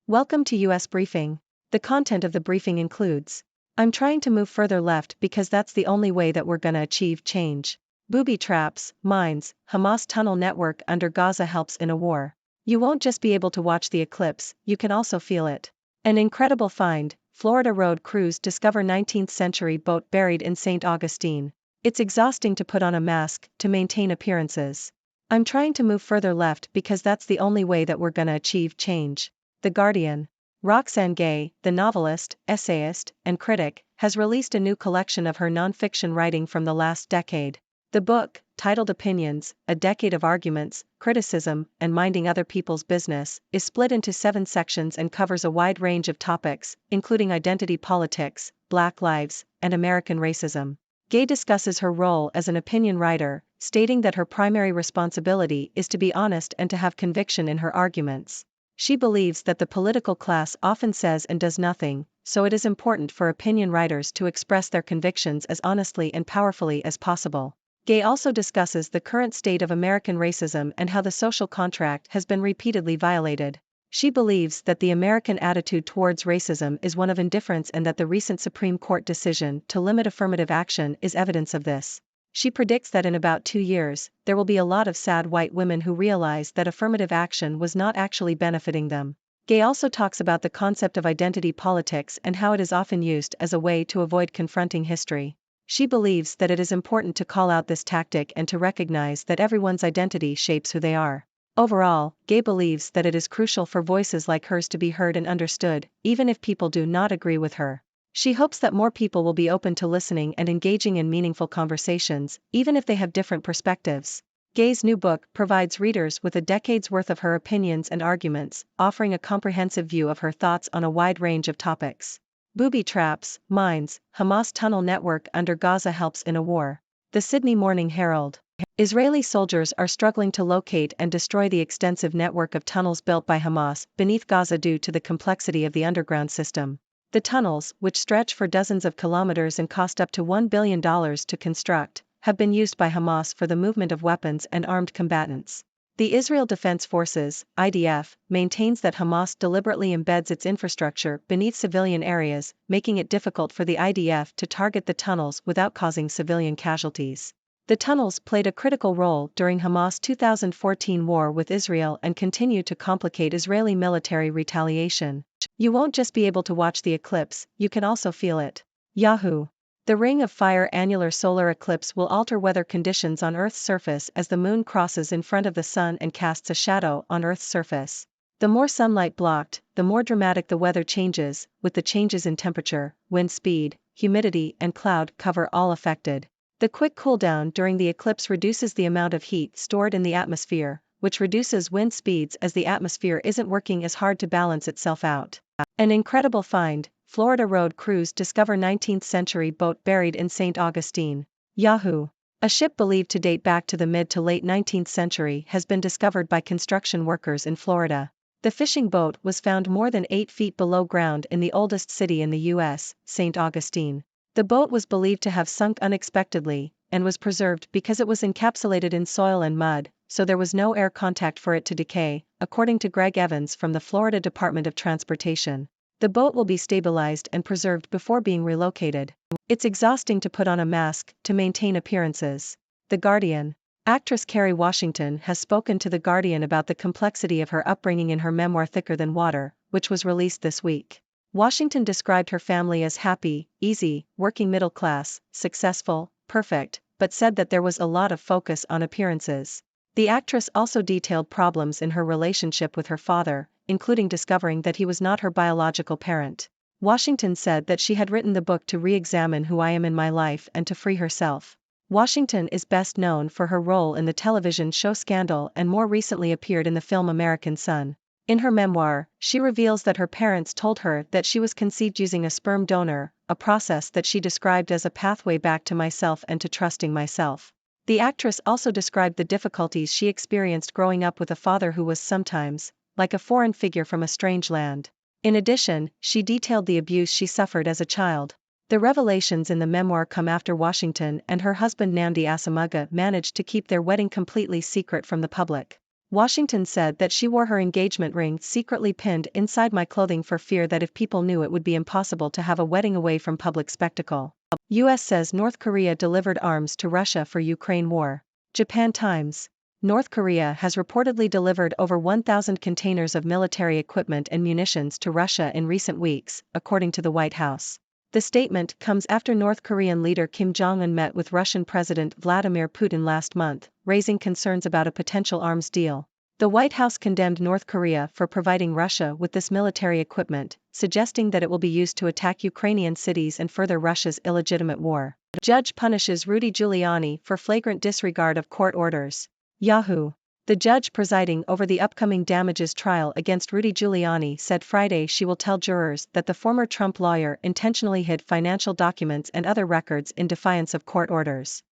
Welcome to US Briefing. The content of the briefing includes: I'm trying to move further left because that's the only way that we're gonna achieve change. Booby traps, mines, Hamas tunnel network under Gaza helps in a war. You won't just be able to watch the eclipse, you can also feel it. An incredible find: Florida road crews discover 19th century boat buried in St. Augustine. It's exhausting to put on a mask to maintain appearances. I'm trying to move further left because that's the only way that we're gonna achieve change. The Guardian. Roxane Gay, the novelist, essayist, and critic, has released a new collection of her non-fiction writing from the last decade. The book, titled Opinions, A Decade of Arguments, Criticism, and Minding Other People's Business, is split into 7 sections and covers a wide range of topics, including identity politics, Black lives, and American racism. Gay discusses her role as an opinion writer, stating that her primary responsibility is to be honest and to have conviction in her arguments. She believes that the political class often says and does nothing, so it is important for opinion writers to express their convictions as honestly and powerfully as possible. Gay also discusses the current state of American racism and how the social contract has been repeatedly violated. She believes that the American attitude towards racism is one of indifference and that the recent Supreme Court decision to limit affirmative action is evidence of this. She predicts that in about 2 years, there will be a lot of sad white women who realize that affirmative action was not actually benefiting them. Gay also talks about the concept of identity politics and how it is often used as a way to avoid confronting history. She believes that it is important to call out this tactic and to recognize that everyone's identity shapes who they are. Overall, Gay believes that it is crucial for voices like hers to be heard and understood, even if people do not agree with her. She hopes that more people will be open to listening and engaging in meaningful conversations, even if they have different perspectives. Gay's new book provides readers with a decade's worth of her opinions and arguments, offering a comprehensive view of her thoughts on a wide range of topics. Booby traps, mines, Hamas tunnel network under Gaza helps in a war. The Sydney Morning Herald. Israeli soldiers are struggling to locate and destroy the extensive network of tunnels built by Hamas beneath Gaza due to the complexity of the underground system. The tunnels, which stretch for dozens of kilometers and cost up to $1 billion to construct, have been used by Hamas for the movement of weapons and armed combatants. The Israel Defense Forces, IDF, maintains that Hamas deliberately embeds its infrastructure beneath civilian areas, making it difficult for the IDF to target the tunnels without causing civilian casualties. The tunnels played a critical role during Hamas' 2014 war with Israel and continue to complicate Israeli military retaliation. You won't just be able to watch the eclipse, you can also feel it. Yahoo! The Ring of Fire annular solar eclipse will alter weather conditions on Earth's surface as the moon crosses in front of the sun and casts a shadow on Earth's surface. The more sunlight blocked, the more dramatic the weather changes, with the changes in temperature, wind speed, humidity, and cloud cover all affected. The quick cooldown during the eclipse reduces the amount of heat stored in the atmosphere, which reduces wind speeds as the atmosphere isn't working as hard to balance itself out. An incredible find: Florida road crews discover 19th century boat buried in St. Augustine. Yahoo! A ship believed to date back to the mid to late 19th century has been discovered by construction workers in Florida. The fishing boat was found more than 8 feet below ground in the oldest city in the U.S., St. Augustine. The boat was believed to have sunk unexpectedly, and was preserved because it was encapsulated in soil and mud, so there was no air contact for it to decay, according to Greg Evans from the Florida Department of Transportation. The boat will be stabilized and preserved before being relocated. It's exhausting to put on a mask to maintain appearances. The Guardian. Actress Kerry Washington has spoken to The Guardian about the complexity of her upbringing in her memoir Thicker Than Water, which was released this week. Washington described her family as happy, easy, working middle class, successful, perfect, but said that there was a lot of focus on appearances. The actress also detailed problems in her relationship with her father, including discovering that he was not her biological parent. Washington said that she had written the book to re-examine who I am in my life and to free herself. Washington is best known for her role in the television show Scandal and more recently appeared in the film American Son. In her memoir, she reveals that her parents told her that she was conceived using a sperm donor, a process that she described as a pathway back to myself and to trusting myself. The actress also described the difficulties she experienced growing up with a father who was sometimes like a foreign figure from a strange land. In addition, she detailed the abuse she suffered as a child. The revelations in the memoir come after Washington and her husband Nnamdi Asomugha managed to keep their wedding completely secret from the public. Washington said that she wore her engagement ring secretly pinned inside my clothing for fear that if people knew it would be impossible to have a wedding away from public spectacle. US says North Korea delivered arms to Russia for Ukraine war. Japan Times. North Korea has reportedly delivered over 1,000 containers of military equipment and munitions to Russia in recent weeks, according to the White House. The statement comes after North Korean leader Kim Jong-un met with Russian President Vladimir Putin last month, raising concerns about a potential arms deal. The White House condemned North Korea for providing Russia with this military equipment, suggesting that it will be used to attack Ukrainian cities and further Russia's illegitimate war. Judge punishes Rudy Giuliani for flagrant disregard of court orders. Yahoo! The judge presiding over the upcoming damages trial against Rudy Giuliani said Friday she will tell jurors that the former Trump lawyer intentionally hid financial documents and other records in defiance of court orders.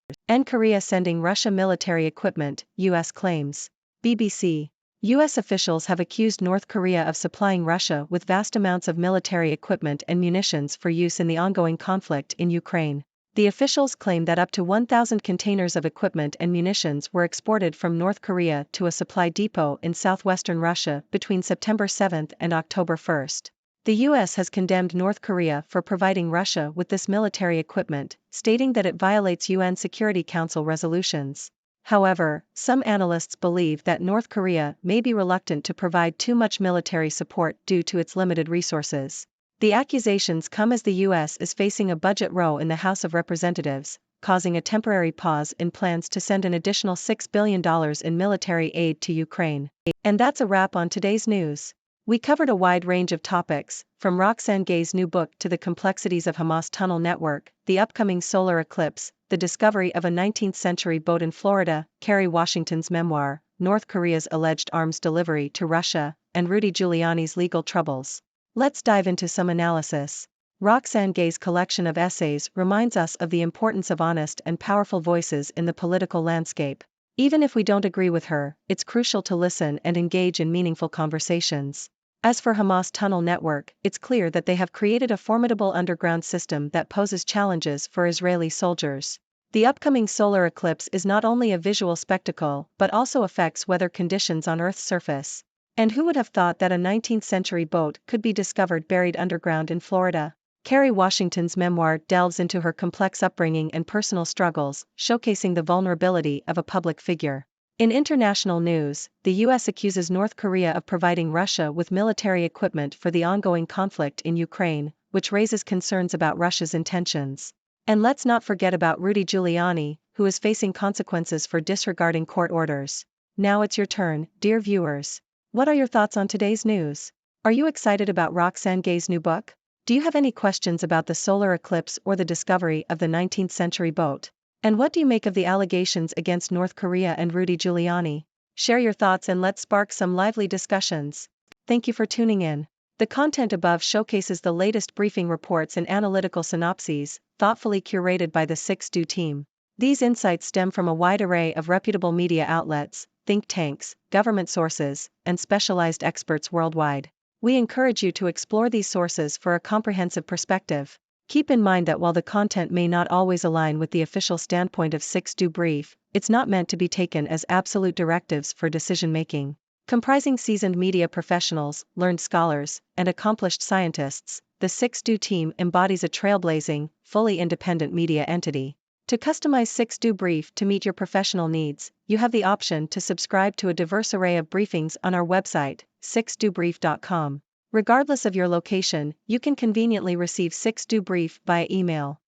Korea sending Russia military equipment, US claims. BBC. US officials have accused North Korea of supplying Russia with vast amounts of military equipment and munitions for use in the ongoing conflict in Ukraine. The officials claim that up to 1,000 containers of equipment and munitions were exported from North Korea to a supply depot in southwestern Russia between September 7 and October 1. The US has condemned North Korea for providing Russia with this military equipment, stating that it violates UN Security Council resolutions. However, some analysts believe that North Korea may be reluctant to provide too much military support due to its limited resources. The accusations come as the U.S. is facing a budget row in the House of Representatives, causing a temporary pause in plans to send an additional $6 billion in military aid to Ukraine. And that's a wrap on today's news. We covered a wide range of topics, from Roxane Gay's new book to the complexities of Hamas tunnel network, the upcoming solar eclipse, the discovery of a 19th-century boat in Florida, Kerry Washington's memoir, North Korea's alleged arms delivery to Russia, and Rudy Giuliani's legal troubles. Let's dive into some analysis. Roxane Gay's collection of essays reminds us of the importance of honest and powerful voices in the political landscape. Even if we don't agree with her, it's crucial to listen and engage in meaningful conversations. As for Hamas tunnel network, it's clear that they have created a formidable underground system that poses challenges for Israeli soldiers. The upcoming solar eclipse is not only a visual spectacle but also affects weather conditions on Earth's surface. And who would have thought that a 19th-century boat could be discovered buried underground in Florida? Kerry Washington's memoir delves into her complex upbringing and personal struggles, showcasing the vulnerability of a public figure. In international news, the U.S. accuses North Korea of providing Russia with military equipment for the ongoing conflict in Ukraine, which raises concerns about Russia's intentions. And let's not forget about Rudy Giuliani, who is facing consequences for disregarding court orders. Now it's your turn, dear viewers. What are your thoughts on today's news? Are you excited about Roxane Gay's new book? Do you have any questions about the solar eclipse or the discovery of the 19th-century boat? And what do you make of the allegations against North Korea and Rudy Giuliani? Share your thoughts and let's spark some lively discussions. Thank you for tuning in. The content above showcases the latest briefing reports and analytical synopses, thoughtfully curated by the 6Do team. These insights stem from a wide array of reputable media outlets, think tanks, government sources, and specialized experts worldwide. We encourage you to explore these sources for a comprehensive perspective. Keep in mind that while the content may not always align with the official standpoint of 6Do Brief, it's not meant to be taken as absolute directives for decision-making. Comprising seasoned media professionals, learned scholars, and accomplished scientists, the 6Do team embodies a trailblazing, fully independent media entity. To customize 6Do Brief to meet your professional needs, you have the option to subscribe to a diverse array of briefings on our website, 6dobrief.com. Regardless of your location, you can conveniently receive 6Do Brief via email.